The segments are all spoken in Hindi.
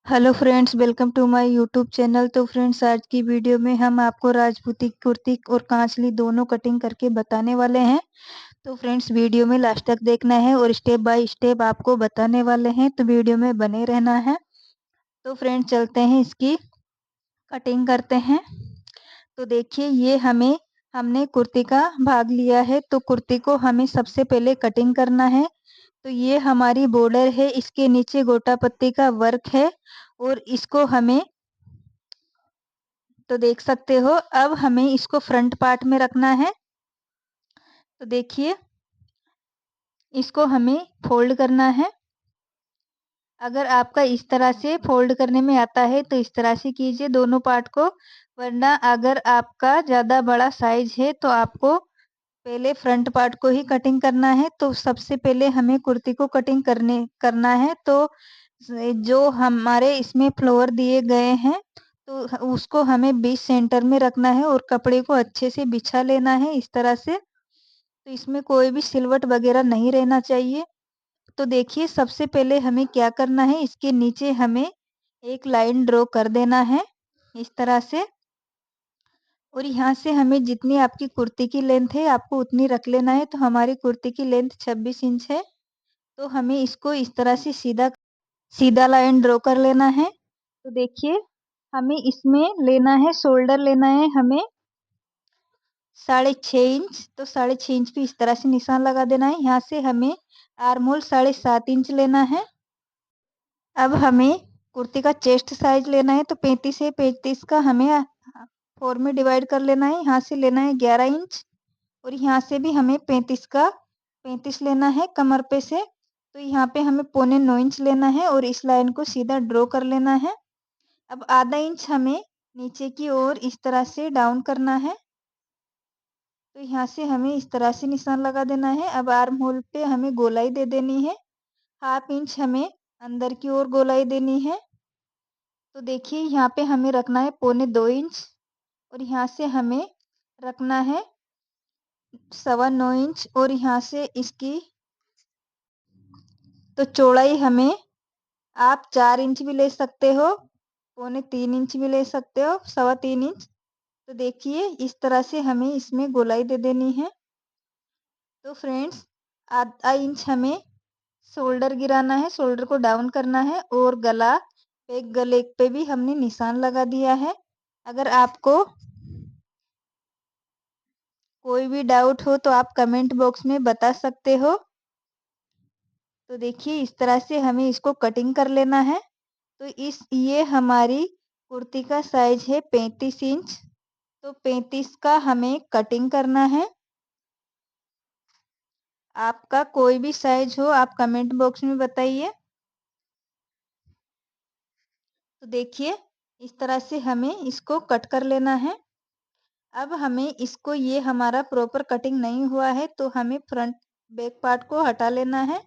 Hello friends, welcome to my YouTube channel. तो फ्रेंड्स, आज की वीडियो में हम आपको राजपूती कुर्ती और कांचली दोनों कटिंग करके बताने वाले हैं। तो फ्रेंड्स, वीडियो में लास्ट तक देखना है और स्टेप बाय स्टेप आपको बताने वाले हैं, तो वीडियो में बने रहना है। तो फ्रेंड्स, चलते हैं इसकी कटिंग करते हैं। तो देखिए, ये हमने कुर्ती का भाग लिया है। तो कुर्ती को हमें सबसे पहले कटिंग करना है। तो ये हमारी बॉर्डर है, इसके नीचे गोटा पत्ती का वर्क है और इसको हमें तो देख सकते हो। अब हमें इसको फ्रंट पार्ट में रखना है। तो देखिए, इसको हमें फोल्ड करना है। अगर आपका इस तरह से फोल्ड करने में आता है तो इस तरह से कीजिए दोनों पार्ट को, वरना अगर आपका ज़्यादा बड़ा साइज है तो आपको पहले फ्रंट पार्ट को ही कटिंग करना है। तो सबसे पहले हमें कुर्ती को कटिंग करना है। तो जो हमारे इसमें फ्लावर दिए गए हैं तो उसको हमें बीच सेंटर में रखना है और कपड़े को अच्छे से बिछा लेना है इस तरह से। तो इसमें कोई भी सिलवट वगैरह नहीं रहना चाहिए। तो देखिए, सबसे पहले हमें क्या करना है, इसके नीचे हमें एक लाइन ड्रॉ कर देना है इस तरह से। और यहाँ से हमें जितनी आपकी कुर्ती की लेंथ है आपको उतनी रख लेना है। तो हमारी कुर्ती की लेंथ 26 इंच है। तो हमें इसको इस तरह से सीधा सीधा लाइन ड्रॉ कर लेना है। तो देखिए, हमें इसमें लेना है, शोल्डर लेना है हमें 6.5 इंच। तो 6.5 इंच पे इस तरह से निशान लगा देना है। यहाँ से हमें आर्म होल 7.5 इंच लेना है। अब हमें कुर्ती का चेस्ट साइज लेना है। तो 35 है, 35 का हमें 4 में डिवाइड कर लेना है। यहाँ से लेना है 11 इंच और यहाँ से भी हमें 35 का 35 लेना है कमर पे से। तो यहाँ पे हमें 9.25 इंच लेना है और इस लाइन को सीधा ड्रॉ कर लेना है। अब आधा इंच हमें नीचे की ओर इस तरह से डाउन करना है। तो यहाँ से हमें इस तरह से निशान लगा देना है। अब आर्म होल पे हमें गोलाई दे देनी है। 1/2 इंच हमें अंदर की ओर गोलाई देनी है। तो देखिए, यहाँ पे हमें रखना है 2.25 इंच और यहाँ से हमें रखना है 9.25 इंच और यहाँ से इसकी तो चौड़ाई हमें आप 4 इंच भी ले सकते हो, 2.25 इंच भी ले सकते हो, 3.25 इंच। तो देखिए, इस तरह से हमें इसमें गोलाई दे देनी है। तो फ्रेंड्स, आधा इंच हमें शोल्डर गिराना है, शोल्डर को डाउन करना है और गले पे भी हमने निशान लगा दिया है। अगर आपको कोई भी डाउट हो तो आप कमेंट बॉक्स में बता सकते हो। तो देखिए, इस तरह से हमें इसको कटिंग कर लेना है। तो ये हमारी कुर्ती का साइज है 35 इंच। तो 35 का हमें कटिंग करना है। आपका कोई भी साइज हो आप कमेंट बॉक्स में बताइए। तो देखिए, इस तरह से हमें इसको कट कर लेना है। अब हमें इसको, ये हमारा प्रॉपर कटिंग नहीं हुआ है तो हमें फ्रंट बैक पार्ट को हटा लेना है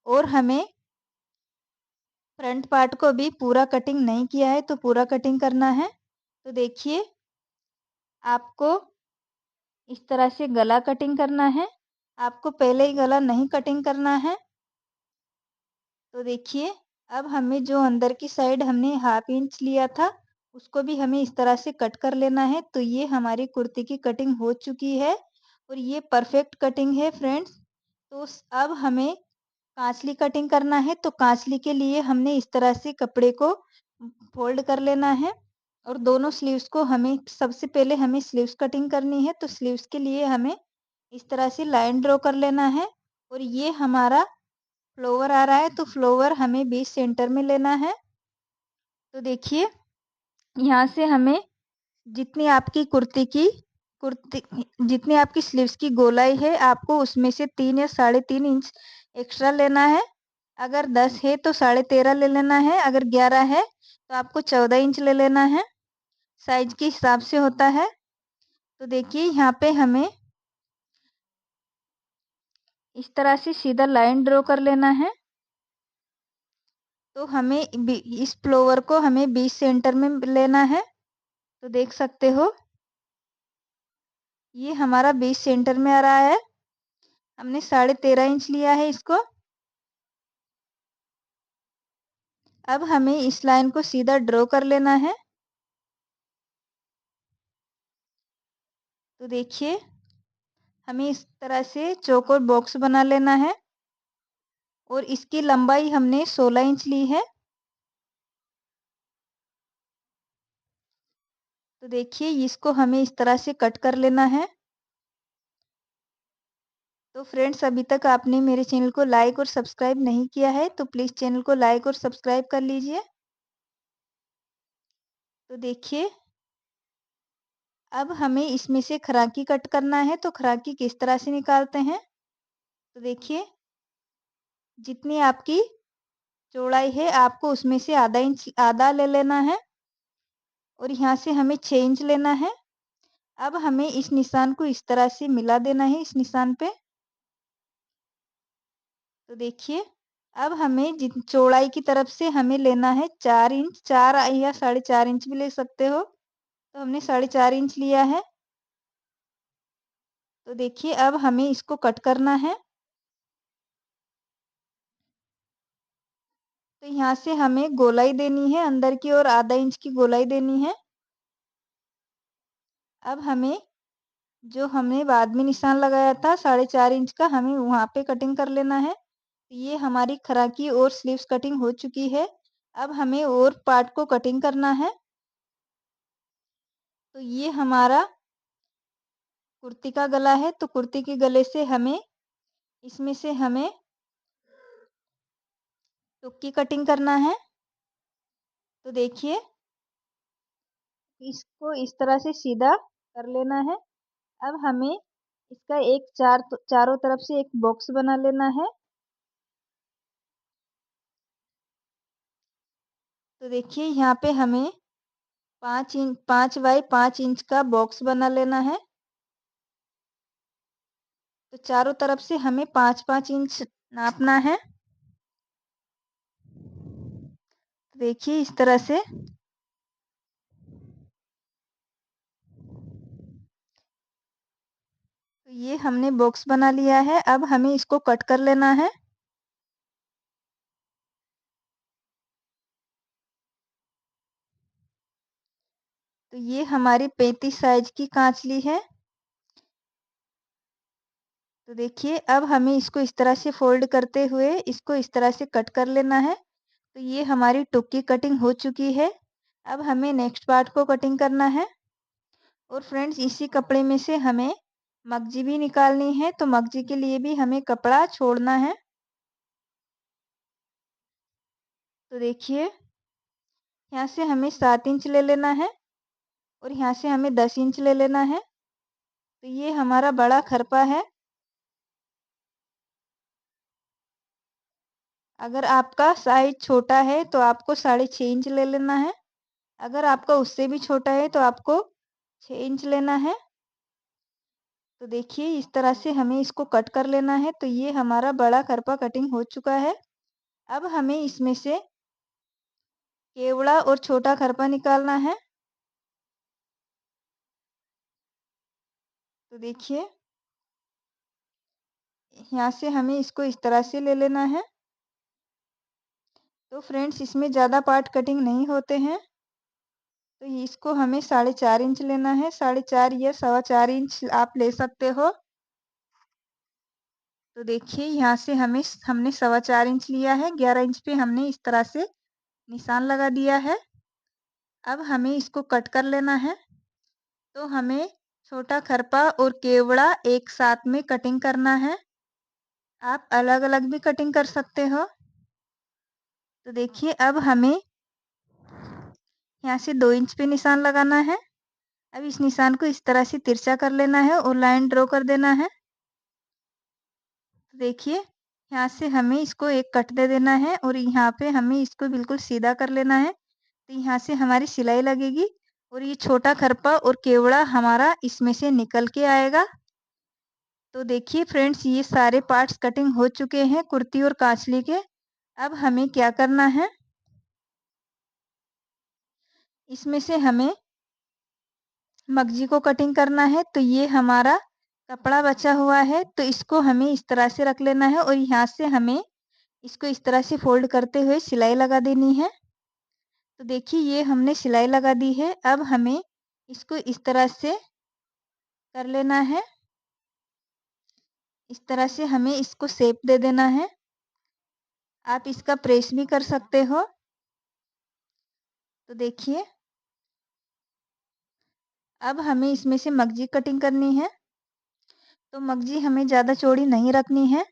और हमें फ्रंट पार्ट को भी पूरा कटिंग नहीं किया है तो पूरा कटिंग करना है। तो देखिए, आपको इस तरह से गला कटिंग करना है। आपको पहले ही गला नहीं कटिंग करना है। तो देखिए, अब हमें जो अंदर की साइड हमने 1/2 इंच लिया था उसको भी हमें इस तरह से कट कर लेना है। तो ये हमारी कुर्ती की कटिंग हो चुकी है और ये परफेक्ट कटिंग है फ्रेंड्स। तो अब हमें कांचली कटिंग करना है। तो कांचली के लिए हमने इस तरह से कपड़े को फोल्ड कर लेना है और दोनों स्लीव्स को हमें सबसे पहले हमें स्लीव्स कटिंग करनी है। तो स्लीव्स के लिए हमें इस तरह से लाइन ड्रॉ कर लेना है और ये हमारा फ्लावर आ रहा है तो फ्लावर हमें बीच सेंटर में लेना है। तो देखिए, यहाँ से हमें जितनी आपकी कुर्ती जितनी आपकी स्लीव्स की गोलाई है आपको उसमें से 3 या 3.5 इंच एक्स्ट्रा लेना है। अगर 10 है तो 13.5 ले लेना है, अगर 11 है तो आपको 14 इंच ले लेना है, साइज के हिसाब से होता है। तो देखिए, यहाँ पे हमें इस तरह से सीधा लाइन ड्रॉ कर लेना है। तो हमें इस फ्लावर को हमें बीच सेंटर में लेना है। तो देख सकते हो, ये हमारा बीच सेंटर में आ रहा है। हमने 13.5 इंच लिया है इसको। अब हमें इस लाइन को सीधा ड्रॉ कर लेना है। तो देखिए, हमें इस तरह से चौकोर बॉक्स बना लेना है और इसकी लंबाई हमने 16 इंच ली है। तो देखिए, इसको हमें इस तरह से कट कर लेना है। तो फ्रेंड्स, अभी तक आपने मेरे चैनल को लाइक और सब्सक्राइब नहीं किया है तो प्लीज़ चैनल को लाइक और सब्सक्राइब कर लीजिए। तो देखिए, अब हमें इसमें से खराकी कट करना है, तो खराकी किस तरह से निकालते हैं? तो देखिए, जितनी आपकी चौड़ाई है आपको उसमें से आधा ले लेना है और यहाँ से हमें 6 इंच लेना है। अब हमें इस निशान को इस तरह से मिला देना है इस निशान पे। तो देखिए, अब हमें चौड़ाई की तरफ से हमें लेना है 4 इंच, 4 या 4.5 इंच भी ले सकते हो। तो हमने 4.5 इंच लिया है। तो देखिए, अब हमें इसको कट करना है। तो यहाँ से हमें गोलाई देनी है, अंदर की ओर आधा इंच की गोलाई देनी है। अब हमें जो हमने बाद में निशान लगाया था 4.5 इंच का, हमें वहाँ पे कटिंग कर लेना है। ये हमारी खराकी और स्लीव्स कटिंग हो चुकी है। अब हमें और पार्ट को कटिंग करना है। तो ये हमारा कुर्ती का गला है, तो कुर्ती के गले से हमें इसमें से हमें टुक की कटिंग करना है। तो देखिए, इसको इस तरह से सीधा कर लेना है। अब हमें इसका एक चारों तरफ से एक बॉक्स बना लेना है। तो देखिए, यहाँ पे हमें 5 बाई 5 इंच का बॉक्स बना लेना है। तो चारों तरफ से हमें 5-5 इंच नापना है। देखिए, इस तरह से। तो ये हमने बॉक्स बना लिया है। अब हमें इसको कट कर लेना है। तो ये हमारी 35 साइज की कांच ली है। तो देखिए, अब हमें इसको इस तरह से फोल्ड करते हुए इसको इस तरह से कट कर लेना है। तो ये हमारी टुक की कटिंग हो चुकी है। अब हमें नेक्स्ट पार्ट को कटिंग करना है। और फ्रेंड्स, इसी कपड़े में से हमें मगजी भी निकालनी है। तो मगजी के लिए भी हमें कपड़ा छोड़ना है। तो देखिए, यहाँ से हमें 7 इंच ले लेना है और यहाँ से हमें 10 इंच ले लेना है। तो ये हमारा बड़ा खरपा है। अगर आपका साइज छोटा है तो आपको 6.5 इंच ले लेना है। अगर आपका उससे भी छोटा है तो आपको 6 इंच लेना है। तो देखिए, इस तरह से हमें इसको कट कर लेना है। तो ये हमारा बड़ा खरपा कटिंग हो चुका है। अब हमें इसमें से केवड़ा और छोटा खरपा निकालना है। तो देखिए, यहाँ से हमें इसको इस तरह से ले लेना है। तो फ्रेंड्स, इसमें ज़्यादा पार्ट कटिंग नहीं होते हैं। तो इसको हमें 4.5 इंच लेना है। 4.5 या 4.25 इंच आप ले सकते हो। तो देखिए, यहाँ से हमने 4.25 इंच लिया है। 11 इंच पे हमने इस तरह से निशान लगा दिया है। अब हमें इसको कट कर लेना है। तो हमें छोटा खरपा और केवड़ा एक साथ में कटिंग करना है। आप अलग-अलग भी कटिंग कर सकते हो। तो देखिए, अब हमें यहाँ से 2 इंच पे निशान लगाना है। अब इस निशान को इस तरह से तिरछा कर लेना है और लाइन ड्रॉ कर देना है। तो देखिए, यहाँ से हमें इसको एक कट दे देना है और यहाँ पे हमें इसको बिल्कुल सीधा कर लेना है। तो यहाँ से हमारी सिलाई लगेगी और ये छोटा खरपा और केवड़ा हमारा इसमें से निकल के आएगा। तो देखिए फ्रेंड्स, ये सारे पार्ट्स कटिंग हो चुके हैं कुर्ती और कांचली के। अब हमें क्या करना है, इसमें से हमें मगजी को कटिंग करना है। तो ये हमारा कपड़ा बचा हुआ है, तो इसको हमें इस तरह से रख लेना है और यहाँ से हमें इसको इस तरह से फ़ोल्ड करते हुए सिलाई लगा देनी है। तो देखिए ये हमने सिलाई लगा दी है। अब हमें इसको इस तरह से कर लेना है। इस तरह से हमें इसको शेप दे देना है। आप इसका प्रेस भी कर सकते हो। तो देखिए, अब हमें इसमें से मगजी कटिंग करनी है। तो मगजी हमें ज़्यादा चौड़ी नहीं रखनी है।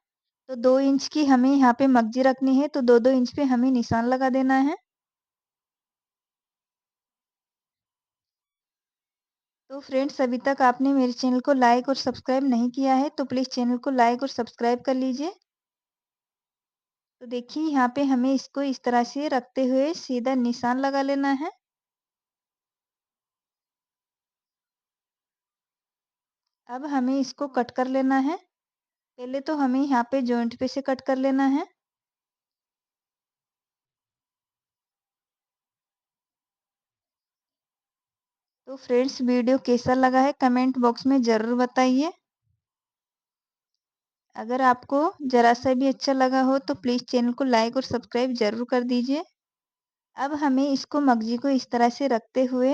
तो 2 इंच की हमें यहाँ पे मगजी रखनी है, तो 2-2 इंच पे हमें निशान लगा देना है। तो फ्रेंड्स, अभी तक आपने मेरे चैनल को लाइक और सब्सक्राइब नहीं किया है, तो प्लीज़ चैनल को लाइक और सब्सक्राइब कर लीजिए। तो देखिए यहाँ पे हमें इसको इस तरह से रखते हुए सीधा निशान लगा लेना है। अब हमें इसको कट कर लेना है। पहले तो हमें यहाँ पे जॉइंट पे से कट कर लेना है। तो फ्रेंड्स, वीडियो कैसा लगा है कमेंट बॉक्स में ज़रूर बताइए। अगर आपको ज़रा सा भी अच्छा लगा हो तो प्लीज़ चैनल को लाइक और सब्सक्राइब ज़रूर कर दीजिए। अब हमें इसको मगजी को इस तरह से रखते हुए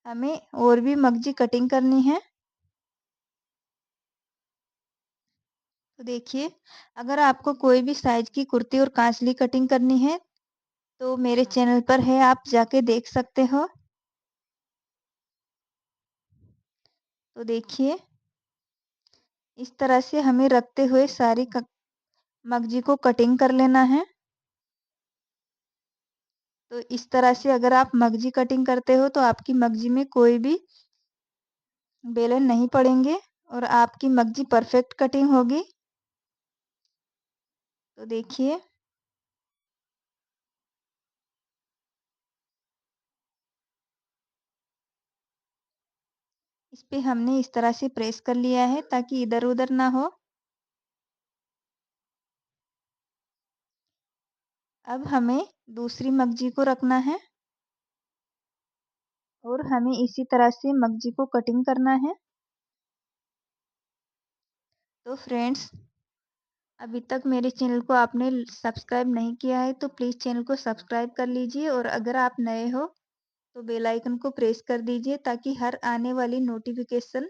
हमें और भी मगजी कटिंग करनी है। तो देखिए, अगर आपको कोई भी साइज़ की कुर्ती और कांचली कटिंग करनी है, तो मेरे चैनल पर है, आप जाके देख सकते हो। तो देखिए, इस तरह से हमें रखते हुए सारी मगजी को कटिंग कर लेना है। तो इस तरह से अगर आप मगजी कटिंग करते हो, तो आपकी मगजी में कोई भी बेलन नहीं पड़ेंगे और आपकी मगजी परफेक्ट कटिंग होगी। तो देखिए, इस पे हमने इस तरह से प्रेस कर लिया है ताकि इधर-उधर ना हो। अब हमें दूसरी मगजी को रखना है और हमें इसी तरह से मगजी को कटिंग करना है। तो फ्रेंड्स, अभी तक मेरे चैनल को आपने सब्सक्राइब नहीं किया है, तो प्लीज़ चैनल को सब्सक्राइब कर लीजिए और अगर आप नए हो तो बेल आइकन को प्रेस कर दीजिए ताकि हर आने वाली नोटिफिकेशन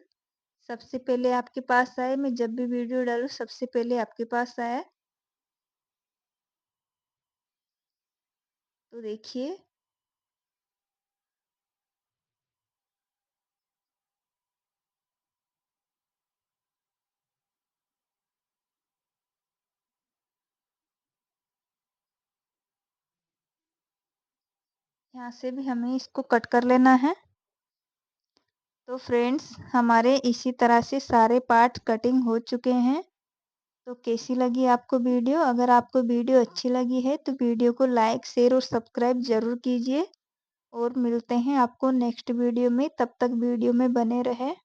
सबसे पहले आपके पास आए। मैं जब भी वीडियो डालूँ सबसे पहले आपके पास आए। तो देखिए, यहाँ से भी हमें इसको कट कर लेना है। तो फ्रेंड्स, हमारे इसी तरह से सारे पार्ट कटिंग हो चुके हैं। तो कैसी लगी आपको वीडियो? अगर आपको वीडियो अच्छी लगी है तो वीडियो को लाइक, शेयर और सब्सक्राइब ज़रूर कीजिए और मिलते हैं आपको नेक्स्ट वीडियो में। तब तक वीडियो में बने रहें।